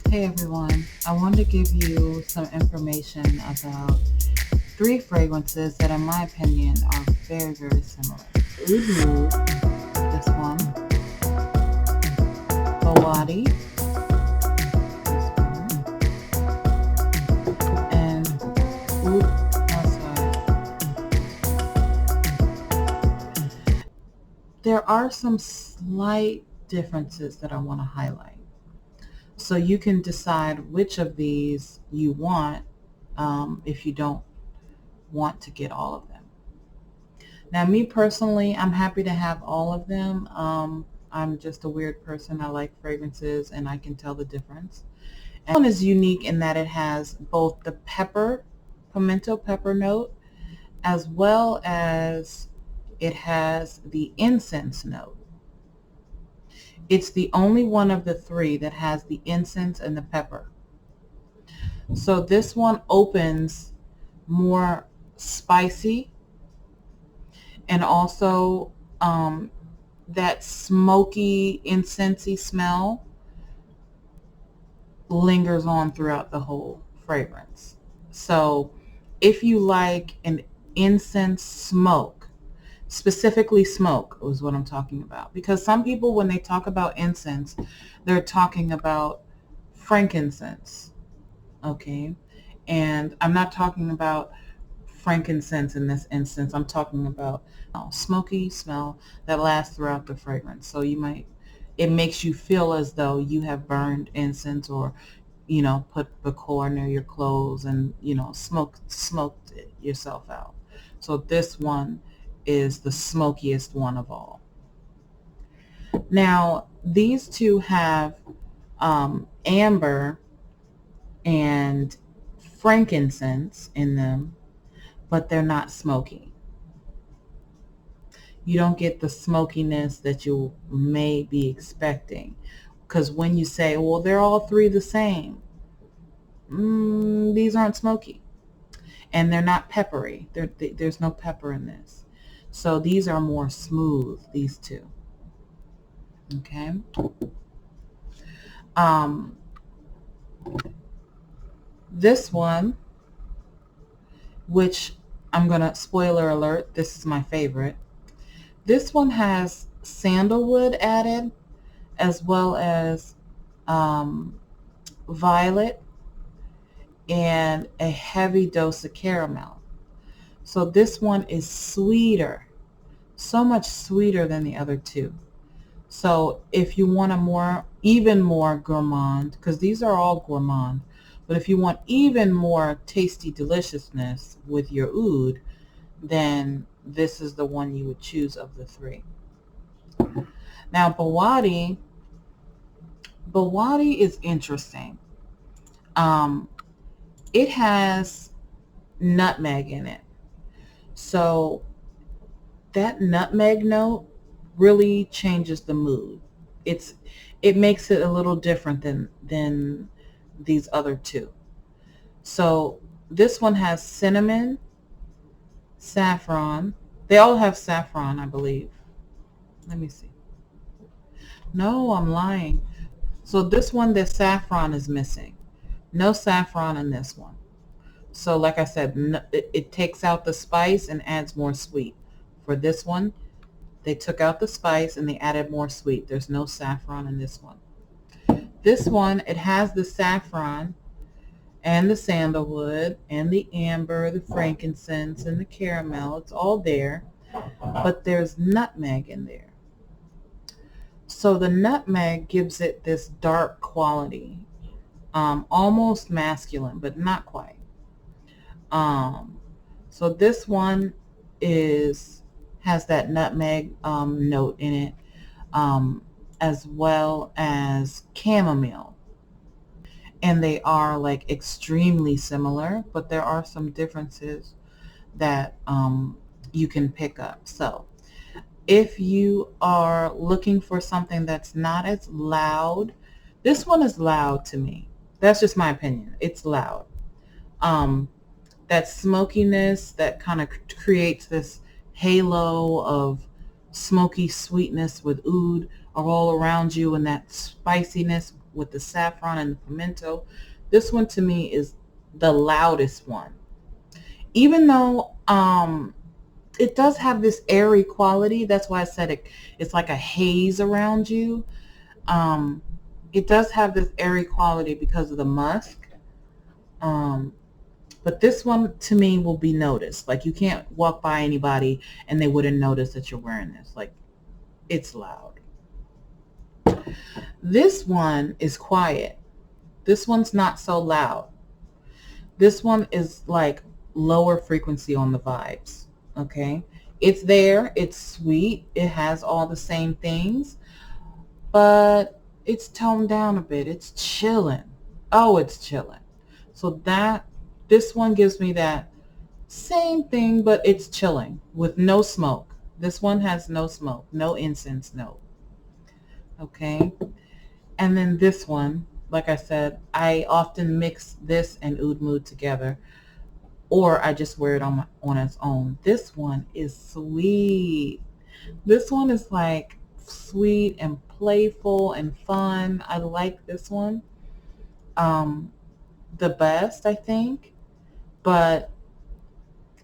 Hey everyone, I wanted to give you some information about three fragrances that in my opinion are very, very similar. Oud Mood, this one, Bawadi, this one, and Oud, there are some slight differences that I want to highlight. So you can decide which of these you want if you don't want to get all of them. Now, me personally, I'm happy to have all of them. I'm just a weird person. I like fragrances and I can tell the difference. And this one is unique in that it has both the pimento pepper note, as well as it has the incense note. It's the only one of the three that has the incense and the pepper. So this one opens more spicy, and also that smoky, incensey smell lingers on throughout the whole fragrance. So if you like an incense smoke, specifically smoke is what I'm talking about. Because some people, when they talk about incense, they're talking about frankincense, okay? And I'm not talking about frankincense in this instance. I'm talking about smoky smell that lasts throughout the fragrance. So it makes you feel as though you have burned incense, or put Bakor near your clothes and smoked it yourself out. So this one is the smokiest one of all. Now these two have amber and frankincense in them, but they're not smoky. You don't get the smokiness that you may be expecting. Because when you say, well, they're all three the same, these aren't smoky. And they're not peppery. There's no pepper in this. So these are more smooth, these two. Okay. This one, which I'm going to, spoiler alert, this is my favorite. This one has sandalwood added, as well as violet and a heavy dose of caramel. So this one is sweeter, so much sweeter than the other two. So if you want even more gourmand, because these are all gourmand, but if you want even more tasty deliciousness with your oud, then this is the one you would choose of the three. Now Bawadi is interesting. It has nutmeg in it. So that nutmeg note really changes the mood. It makes it a little different than these other two. So this one has cinnamon, saffron. They all have saffron, I believe. Let me see. No, I'm lying. So this one, the saffron is missing. No saffron in this one. So like I said, it takes out the spice and adds more sweet. For this one, they took out the spice and they added more sweet. There's no saffron in this one. This one, it has the saffron and the sandalwood and the amber, the frankincense, and the caramel. It's all there, but there's nutmeg in there. So the nutmeg gives it this dark quality, almost masculine, but not quite. So this one has that nutmeg note in it, as well as chamomile. And they are like extremely similar, but there are some differences that you can pick up. So if you are looking for something that's not as loud, this one is loud to me. That's just my opinion. It's loud. That smokiness that kind of creates this halo of smoky sweetness with oud are all around you, and that spiciness with the saffron and the pimento. This one to me is the loudest one. Even though it does have this airy quality, that's why I said it's like a haze around you. Um, it does have this airy quality because of the musk. Um, but this one to me will be noticed. Like you can't walk by anybody and they wouldn't notice that you're wearing this. Like it's loud. This one is quiet. This one's not so loud. This one is like lower frequency on the vibes. Okay. It's there. It's sweet. It has all the same things, but it's toned down a bit. It's chilling. Oh, it's chilling. So this one gives me that same thing, but it's chilling with no smoke. This one has no smoke, no incense, no. Okay. And then this one, like I said, I often mix this and Oud Mood together, or I just wear it on its own. This one is sweet. This one is like sweet and playful and fun. I like this one the best, I think, but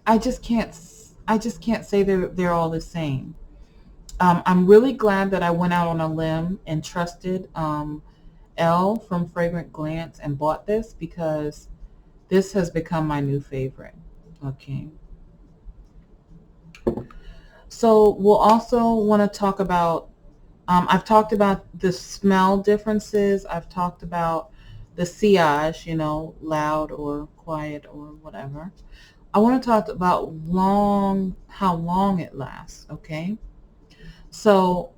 I just can't say they're all the same. I'm really glad that I went out on a limb and trusted Elle from Fragrant Glance and bought this, because this has become my new favorite. Okay. So we'll also want to talk about, I've talked about the smell differences. I've talked about the sillage, loud or quiet or whatever. I want to talk about how long it lasts, okay? So,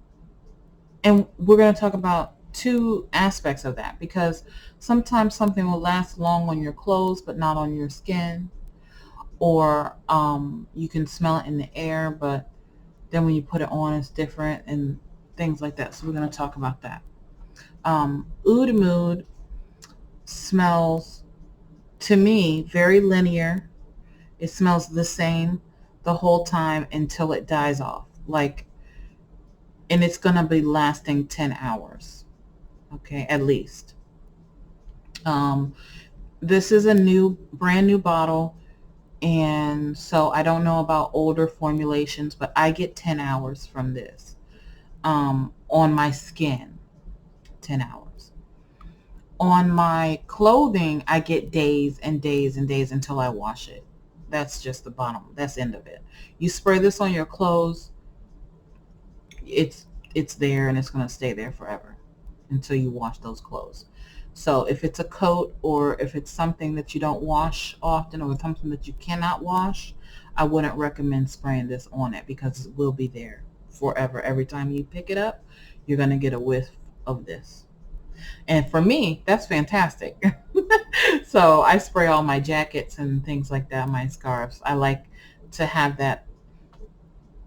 and we're going to talk about two aspects of that, because sometimes something will last long on your clothes but not on your skin, or you can smell it in the air, but then when you put it on it's different, and things like that. So we're going to talk about that. Oud Mood smells, to me, very linear. It smells the same the whole time until it dies off. And it's going to be lasting 10 hours, okay, at least. This is a brand new bottle, and so I don't know about older formulations, but I get 10 hours from this on my skin, 10 hours. On my clothing, I get days and days and days until I wash it. That's just the bottom. That's the end of it. You spray this on your clothes, it's there and it's going to stay there forever until you wash those clothes. So if it's a coat, or if it's something that you don't wash often, or something that you cannot wash, I wouldn't recommend spraying this on it, because it will be there forever. Every time you pick it up, you're going to get a whiff of this. And for me, that's fantastic. So I spray all my jackets and things like that, my scarves. I like to have that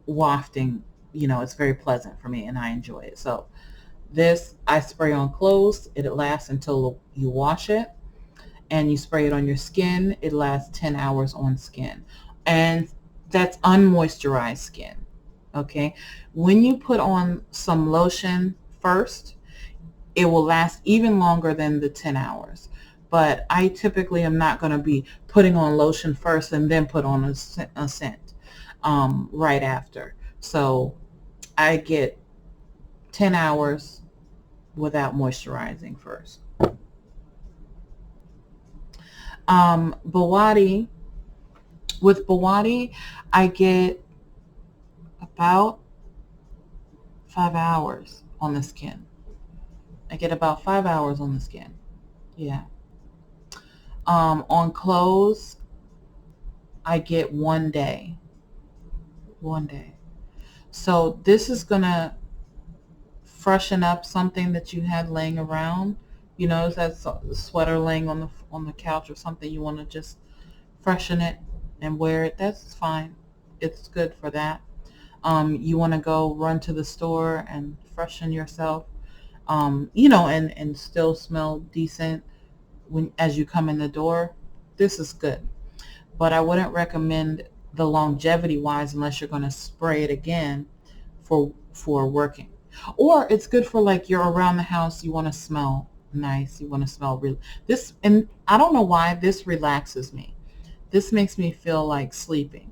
wafting, it's very pleasant for me and I enjoy it. So this I spray on clothes. It lasts until you wash it. And you spray it on your skin. It lasts 10 hours on skin. And that's unmoisturized skin. Okay. When you put on some lotion first, it will last even longer than the 10 hours. But I typically am not going to be putting on lotion first and then put on a scent right after. So I get 10 hours without moisturizing first. Bawadi, with Bawadi, I get about 5 hours on the skin. I get about 5 hours on the skin. Yeah. On clothes, I get 1 day. 1 day. So this is going to freshen up something that you had laying around. You know, that sweater laying on the couch or something, you want to just freshen it and wear it. That's fine. It's good for that. You want to go run to the store and freshen yourself, and still smell decent as you come in the door. This is good. But I wouldn't recommend the longevity wise unless you're going to spray it again for working. Or it's good for like you're around the house, you want to smell nice. You want to smell real. This, and I don't know why this relaxes me. This makes me feel like sleeping,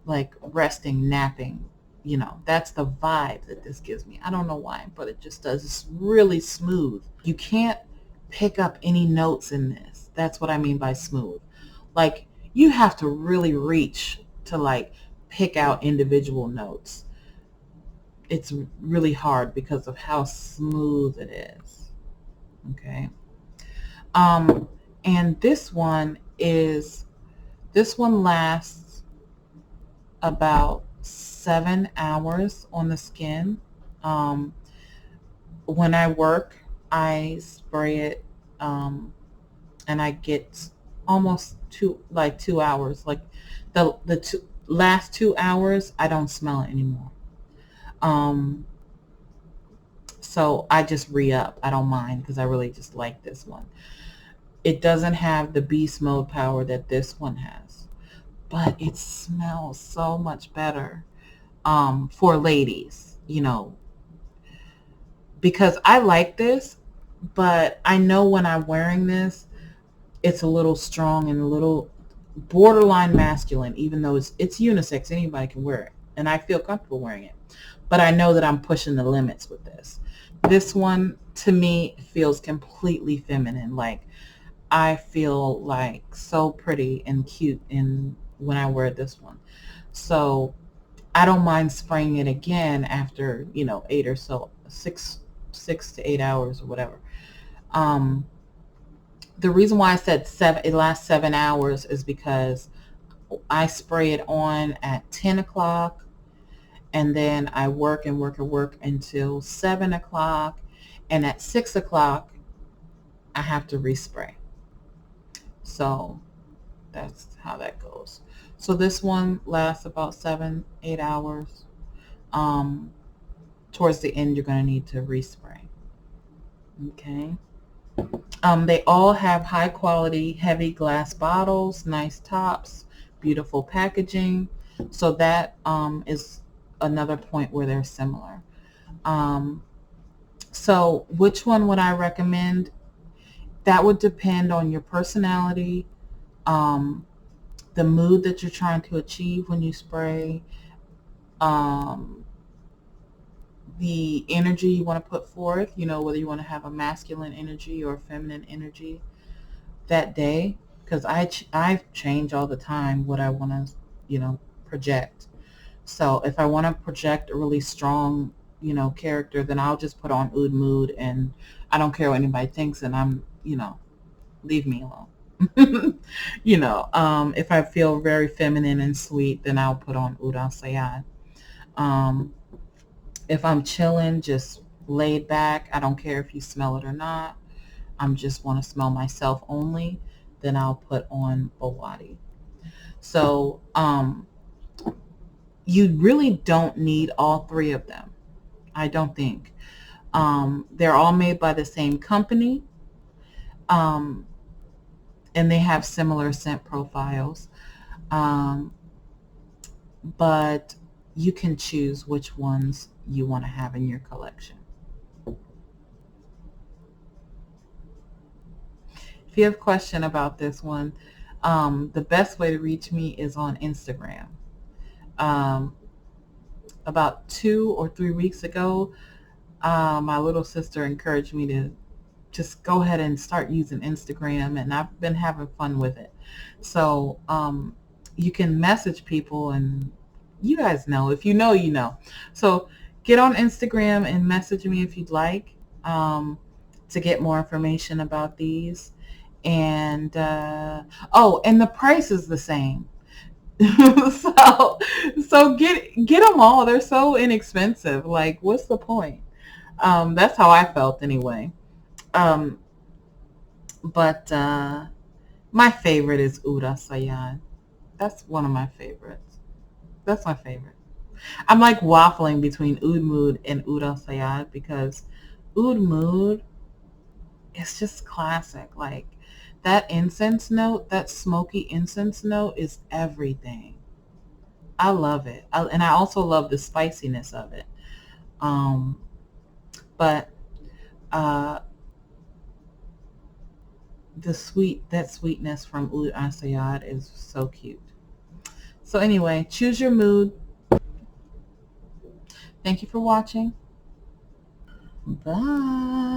like resting, napping. That's the vibe that this gives me. I don't know why, but it just does. It's really smooth. You can't pick up any notes in this. That's what I mean by smooth. Like, you have to really reach to like pick out individual notes. It's really hard because of how smooth it is. Okay. Um, and this one lasts about 7 hours on the skin. Um, when I work, I spray it, and I get almost 2 hours. Like the last 2 hours, I don't smell it anymore. Um, so I just re-up. I don't mind because I really just like this one. It doesn't have the beast mode power that this one has, but it smells so much better, for ladies, because I like this, but I know when I'm wearing this, it's a little strong and a little borderline masculine, even though it's unisex. Anybody can wear it, and I feel comfortable wearing it. But I know that I'm pushing the limits with this. This one, to me, feels completely feminine. Like, I feel like so pretty and cute when I wear this one. So I don't mind spraying it again after, 6 to 8 hours or whatever. Um, the reason why I said it lasts 7 hours is because I spray it on at 10 o'clock, and then I work and work and work until 7 o'clock. And at 6 o'clock, I have to respray. So that's how that goes. So this one lasts about 7, 8 hours. Um, Towards the end, you're going to need to respray. Okay. They all have high quality, heavy glass bottles, nice tops, beautiful packaging. So that is another point where they're similar. Um, so which one would I recommend? That would depend on your personality, um, the mood that you're trying to achieve when you spray, um, the energy you want to put forth, whether you want to have a masculine energy or a feminine energy that day. Because I change all the time what I want to, project. So if I want to project a really strong, character, then I'll just put on Oud Mood, and I don't care what anybody thinks, and leave me alone. If I feel very feminine and sweet, then I'll put on Oud Al Sayad. Um, if I'm chilling, just laid back, I don't care if you smell it or not, I'm just want to smell myself only, then I'll put on Bawadi. So you really don't need all three of them, I don't think. They're all made by the same company, um, and they have similar scent profiles. Um, but you can choose which ones you want to have in your collection. If you have a question about this one, the best way to reach me is on Instagram. Um, about 2 or 3 weeks ago, my little sister encouraged me to just go ahead and start using Instagram, and I've been having fun with it. So you can message people, and you guys know. If you know, you know. So get on Instagram and message me if you'd like, to get more information about these. And and the price is the same. so so get them all. They're so inexpensive. Like, what's the point? That's how I felt anyway. Um, but my favorite is Uda Sayad. That's one of my favorites. That's my favorite. I'm like waffling between Oud Mood and Uda Sayad because Oud Mood is just classic. Like, that incense note, that smoky incense note is everything. I love it. And I also love the spiciness of it. Um, but uh, that sweetness from Oud Asayad is so cute. So anyway, choose your mood. Thank you for watching. Bye.